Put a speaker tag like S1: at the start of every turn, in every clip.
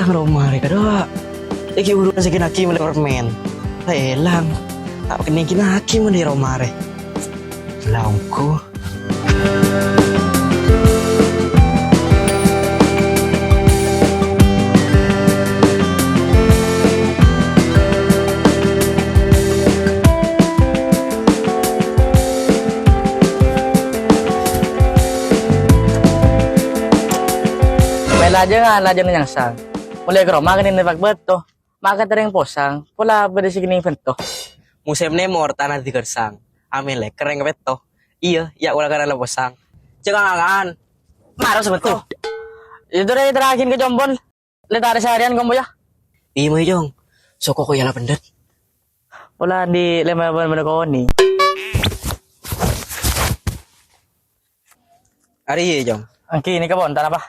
S1: Elang rumah mereka doa. Iki urusan sekin hakim oleh kormen. Elang. Tak kena hakim di rumah re. Laungku.
S2: Laja yang sang. Mulai ke rumah kan ini pak beto. Maka tering posang. Pula berdisi kini vento.
S1: Musim nemor tanah di gersang. Amin le keren beto. Iya, ya ulah karena posang. Jangan marah sebetul.
S2: Itu deh terakhir ke Jombon. Lihat ada seharian kamu ya.
S1: Iya mau jong. Soko ko yala pendet.
S2: Pula di lemah bener kau ni.
S1: Hari iya jong.
S2: Angki ini kebon tanah apa?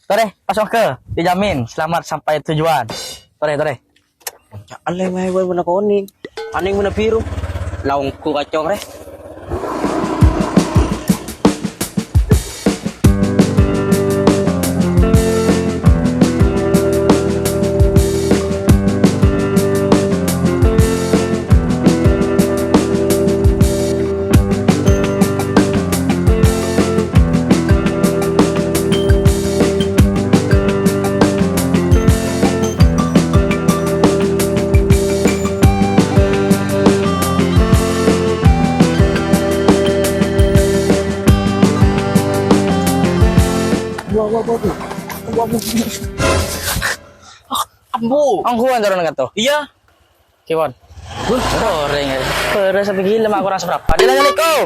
S2: Tore, pasok ke, dijamin selamat sampai tujuan. Tore.
S1: Alay may buwan mo na kunin. Aning mo na piro. Laong ko kacong re. Ambo.
S2: Ang kuwan daron nga to.
S1: Iya.
S2: Kiwan. Tore nga. Pero sabi gila ako rasa berapa. Assalamualaikum.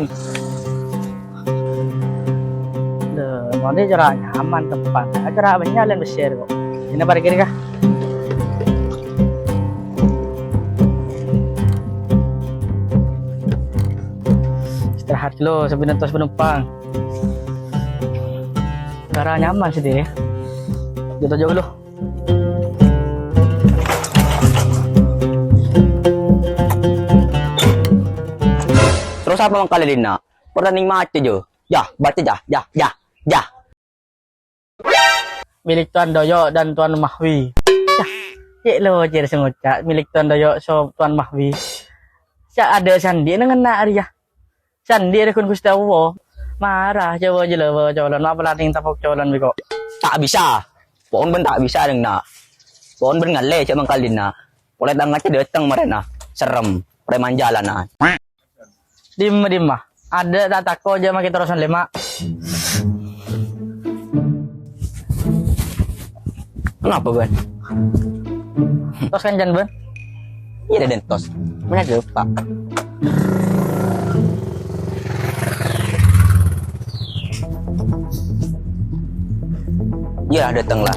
S2: Mau dia cara nyaman tempat. Acara banyalan besar kok. Ini parkir kah? Istirahat dulu sebelum tos penumpang. Cara nyaman sih deh. Jauh dulu.
S3: Terus apa mang kalilin na? Peraning mati jo. Ya, baca ya.
S2: Milik Tuan Doyo dan Tuan Mahwi. Ya, lo cer sengucak milik Tuan Doyo so Tuan Mahwi. Sa ada sandi nengena ari ya. Sandi ada kun Gustawo. Marah coba je lo colon apa lading tapok colon biko.
S3: Tak bisa. Pohon ben tak bisa deng na. Pohon ben ngale cak mang kalin na. Boleh dangat datang marena. Serem. Preman jalan na.
S2: Dim mah. Ada tak tako aja makin terusan lima.
S3: Kenapa ben?
S2: Tos kan jan ben.
S3: Iya den tos. Mana lupa. Ya datanglah.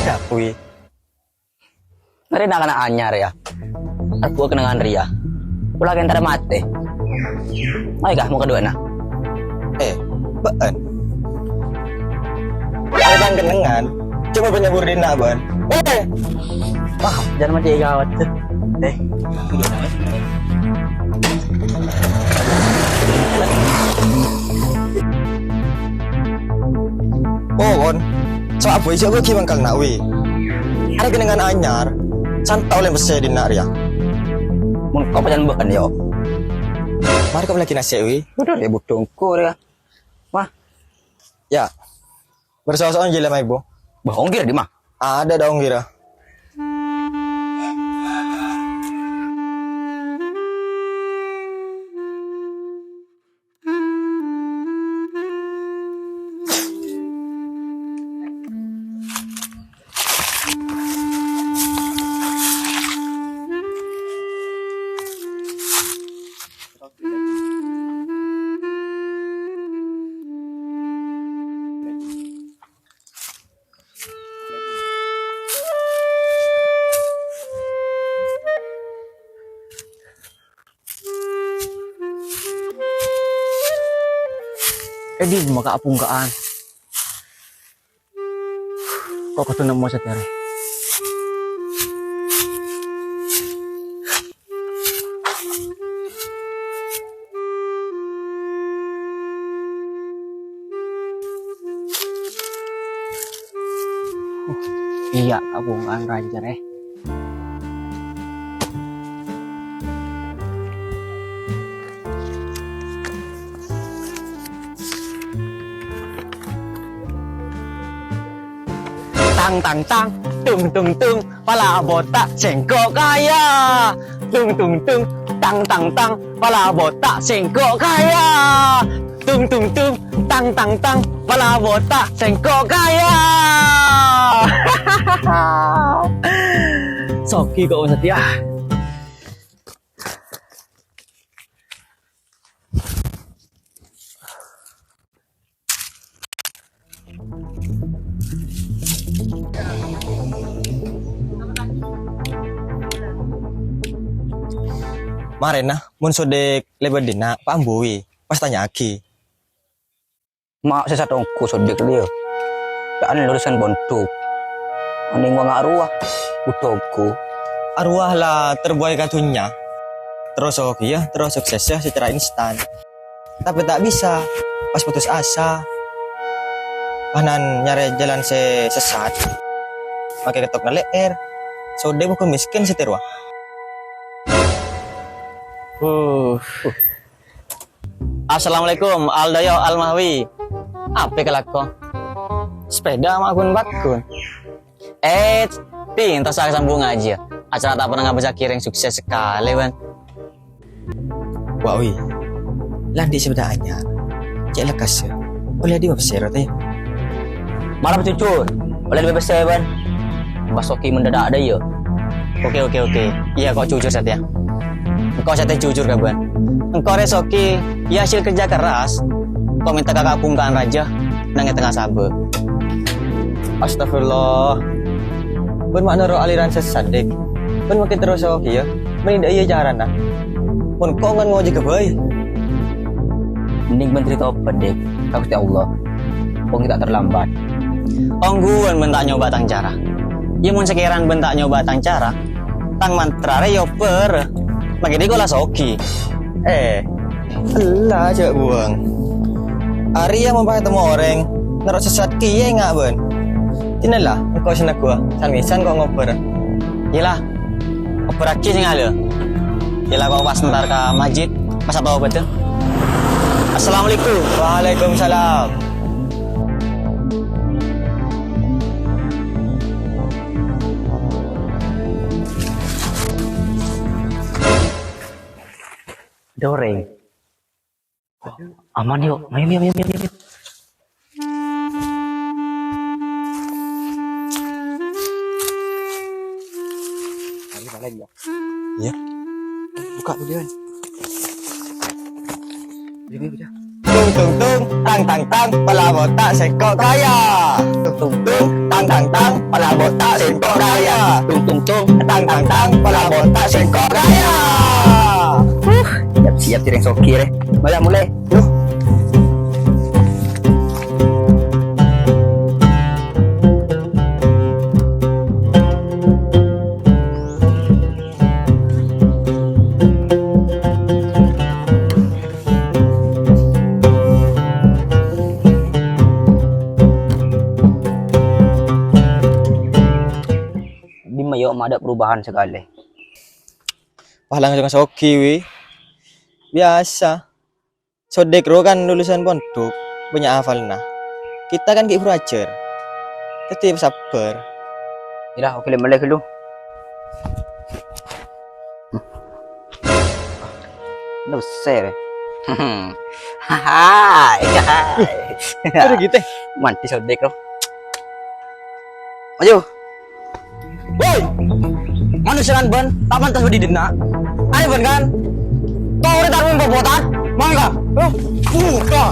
S3: Ya kui. Nari na kana anyar ya. Aku kenangan ria. Pula kan mate. Ay kah mau kedua na.
S1: Baan. Ada bang kenangan. Coba penyebur dina ban.
S2: Wah, jangan macam gawat.
S1: On. So apa isya gue kimang kal nawi. Ada kenangan anyar. Santau le besar dina ria.
S3: Mun kau pajan bukan yo.
S1: Mari kau lagi nasi wi.
S3: Betul ya butungku ya. Wah,
S1: Ya. Bersaus-sausan jela mai ibu.
S3: bohong kira di mah.
S1: Ada dong kira.
S2: Di maka apungkaan. Kok ketemu mo sa tere? Iya, aku kan raja eh.
S3: Tang tang tang, tung tung tung, pala botak sengkok kaya. Tung tung tung, tang tang tang, pala botak sengkok kaya. Tung tung tung, tang tang tang, pala botak sengkok kaya.
S1: Soki kok setia. Marena, mun sodek lebar dina, Pak Amboi, pas tanya Aki.
S3: Mak saya satu ongko sodek dia. Kan lulusan bontuk. Aning wang arwah, utogku.
S1: Arwah lah terbuai katunya. Terus oke ya, terus suksesnya secara instan. Tapi tak bisa, pas putus asa. Panan nyari jalan sesat. Pakai ketok na leer. Sodek bukan miskin setirwa.
S3: Assalamualaikum, Aldayo Almahwi. Apa kelako? Sepeda sama bakun. Pintas saya sambung aja. Acara tak pernah ngabaca kiring sukses sekali, Wan.
S1: Wah, wih. Landi sepeda anyar. Cek lekas ya. Boleh di website teh.
S3: Malah cucur. Oleh lebih besar, Wan. Basoki mendadak ada ya. Oke. Iya, kok jujur saja. Engkau saya jujur kawan. Engkau resoki, ya hasil kerja keras. Kau minta kakak bungkaan raja, nangnya tengah sabar.
S1: Astagfirullah. Pun makna roh aliran sesat dek. Pun makin terus oke ya. Menindak iya carana. Pun kau ngan ngoji kebaik.
S3: Mending menteri tobat dek. Kau Allah. Kau tidak terlambat. Ongguan bentak nyoba tang cara. Ya mun sekiran bentak nyoba tang cara. Tang mantra re yoper. Lagi dia gola soki.
S1: Allah aja buang. Arya mempakai temu orang. Narok sesat kiye nggak ben? Tinalah, engkau sana gua. Samisan kau ngoper.
S3: Yelah. Operasi sing ada. Yelah kau pas ntar ke masjid. Pas apa betul? Assalamualaikum.
S1: Waalaikumsalam.
S3: Doreng. Aman yuk. Ayo.
S1: Ya. Buka dulu kan. Tung, tang, pala botak sengkok kaya. Tung, tang, pala botak sengkok kaya.
S3: Tung.
S1: Tang, pala botak sengkok kaya.
S3: Siap tireng soki re. Mulai. Yuk. Di Mayo ada perubahan sekali.
S1: Palang dengan soki wi. Biasa. Sodek ro kan lulusan pondok, banyak hafal nah. Kita kan kayak belajar. Tetap sabar.
S3: Yalah, oke mulai dulu. Nggak besar. Hai.
S1: Udah gitu.
S3: Mantis sodek lo. Maju. Woi. Manusia kan ban, tak pantas berdidina. Ayo ban kan. Kau udah taruhin bobotan? Mau enggak? Kau.